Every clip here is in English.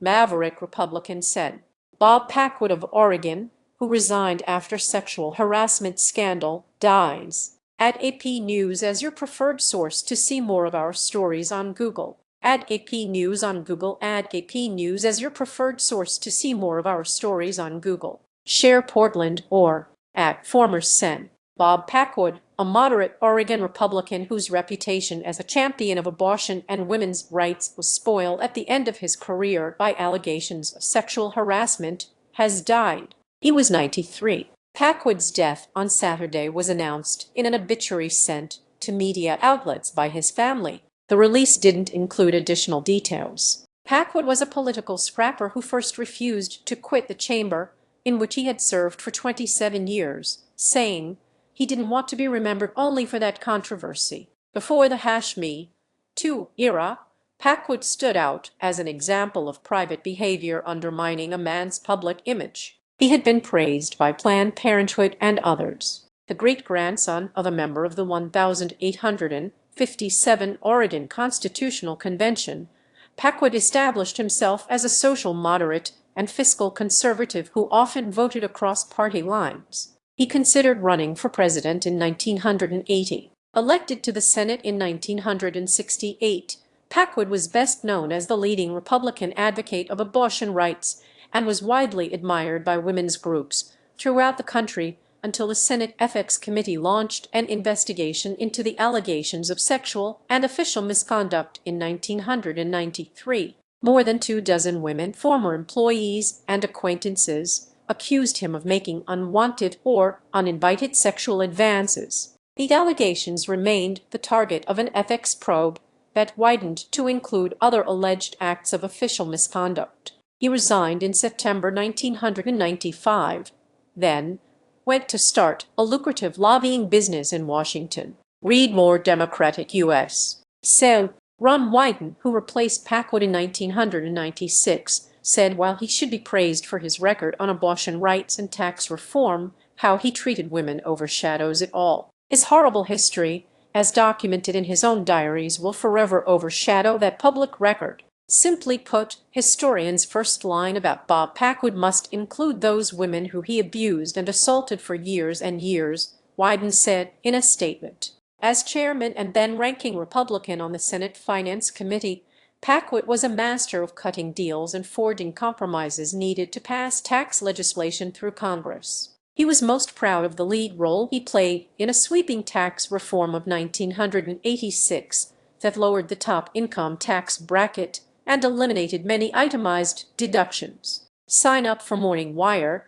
Maverick Republican Sen. Bob Packwood of Oregon, who resigned after sexual harassment scandal, dies. Add AP News as your preferred source to see more of our stories on Google. Add AP News on Google. Add AP News as your preferred source to see more of our stories on Google. Share Portland or at former Sen. Bob Packwood, a moderate Oregon Republican whose reputation as a champion of abortion and women's rights was spoiled at the end of his career by allegations of sexual harassment, has died. He was 93. Packwood's death on Saturday was announced in an obituary sent to media outlets by his family. The release didn't include additional details. Packwood was a political scrapper who first refused to quit the chamber, in which he had served for 27 years, saying he didn't want to be remembered only for that controversy. Before the Me Too era, Packwood stood out as an example of private behavior undermining a man's public image. He had been praised by Planned Parenthood and others. The great-grandson of a member of the 1857 Oregon Constitutional Convention, Packwood established himself as a social moderate and fiscal conservative who often voted across party lines. He considered running for president in 1980. Elected to the Senate in 1968, Packwood was best known as the leading Republican advocate of abortion rights and was widely admired by women's groups throughout the country until the Senate Ethics Committee launched an investigation into the allegations of sexual and official misconduct in 1993. More than 24 women, former employees and acquaintances, accused him of making unwanted or uninvited sexual advances. The allegations remained the target of an ethics probe that widened to include other alleged acts of official misconduct. He resigned in September 1995, then went to start a lucrative lobbying business in Washington. Read more. Democratic U.S. Sen. Ron Wyden, who replaced Packwood in 1996, said while he should be praised for his record on abortion rights and tax reform, how he treated women overshadows it all. His horrible history, as documented in his own diaries, will forever overshadow that public record. Simply put, historians' first line about Bob Packwood must include those women who he abused and assaulted for years and years, Wyden said in a statement. As chairman and then-ranking Republican on the Senate Finance Committee, Packwood was a master of cutting deals and forging compromises needed to pass tax legislation through Congress. He was most proud of the lead role he played in a sweeping tax reform of 1986 that lowered the top income tax bracket and eliminated many itemized deductions. Sign up for Morning Wire.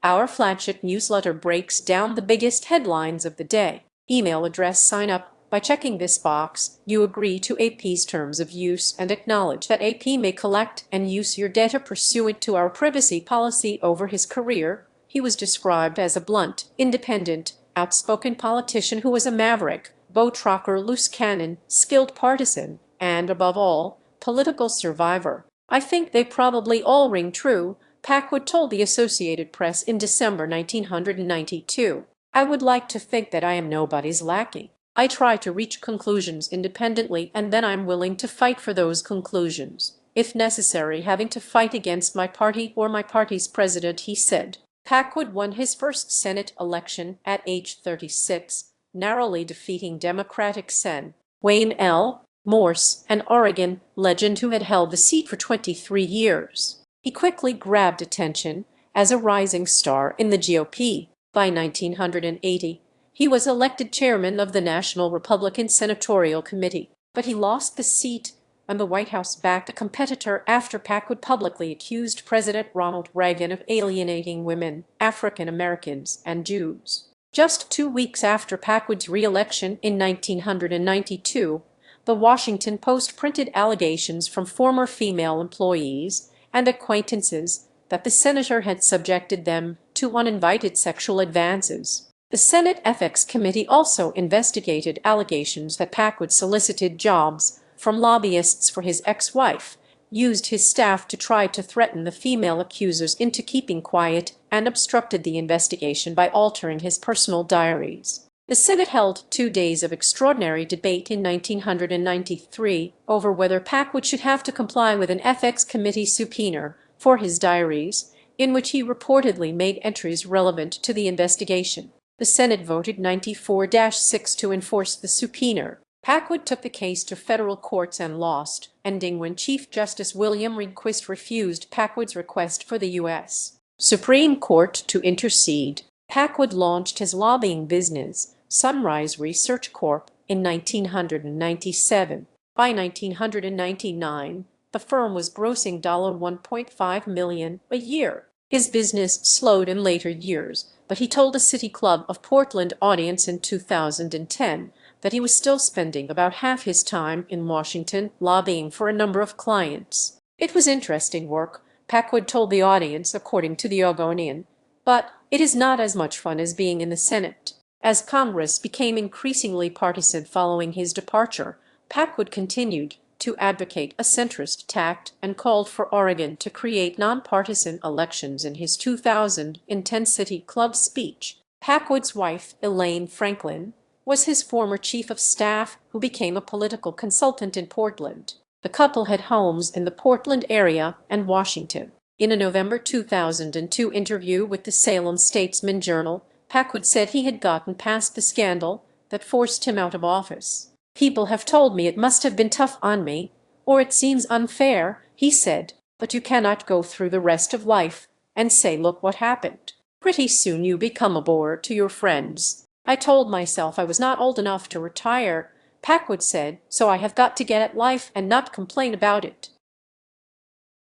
Our flagship newsletter breaks down the biggest headlines of the day. Email address. Sign up by checking this box. You agree to AP's terms of use and acknowledge that AP may collect and use your data pursuant to our privacy policy. Over his career, he was described as a blunt, independent, outspoken politician who was a maverick, bow-trucker, loose cannon, skilled partisan, and, above all, political survivor. I think they probably all ring true, Packwood told the Associated Press in December 1992. I would like to think that I am nobody's lackey. I try to reach conclusions independently, and then I'm willing to fight for those conclusions, if necessary, having to fight against my party or my party's president, he said. Packwood won his first Senate election at age 36, narrowly defeating Democratic Sen. Wayne L. Morse, an Oregon legend who had held the seat for 23 years. He quickly grabbed attention as a rising star in the GOP. By 1980, he was elected chairman of the National Republican Senatorial Committee, but he lost the seat and the White House backed a competitor after Packwood publicly accused President Ronald Reagan of alienating women, African Americans, and Jews. Just 2 weeks after Packwood's re-election in 1992, the Washington Post printed allegations from former female employees and acquaintances that the senator had subjected them to uninvited sexual advances. The Senate Ethics Committee also investigated allegations that Packwood solicited jobs from lobbyists for his ex-wife, used his staff to try to threaten the female accusers into keeping quiet, and obstructed the investigation by altering his personal diaries. The Senate held 2 days of extraordinary debate in 1993 over whether Packwood should have to comply with an ethics committee subpoena for his diaries, in which he reportedly made entries relevant to the investigation. The Senate voted 94-6 to enforce the subpoena. Packwood took the case to federal courts and lost, ending when Chief Justice William Rehnquist refused Packwood's request for the U.S. Supreme Court to intercede. Packwood launched his lobbying business, Sunrise Research Corp., in 1997. By 1999, the firm was grossing $1.5 million a year. His business slowed in later years, but he told a City Club of Portland audience in 2010 that he was still spending about half his time in Washington lobbying for a number of clients. "It was interesting work," Packwood told the audience, according to the Oregonian, "but it is not as much fun as being in the Senate." As Congress became increasingly partisan following his departure, Packwood continued to advocate a centrist tact and called for Oregon to create nonpartisan elections in his 2010 City Club speech. Packwood's wife, Elaine Franklin, was his former chief of staff who became a political consultant in Portland. The couple had homes in the Portland area and Washington. In a November 2002 interview with the Salem Statesman Journal, Packwood said he had gotten past the scandal that forced him out of office. "People have told me it must have been tough on me, or it seems unfair," he said, "but you cannot go through the rest of life and say, 'Look what happened.' Pretty soon you become a bore to your friends. I told myself I was not old enough to retire," Packwood said, "so I have got to get at life and not complain about it."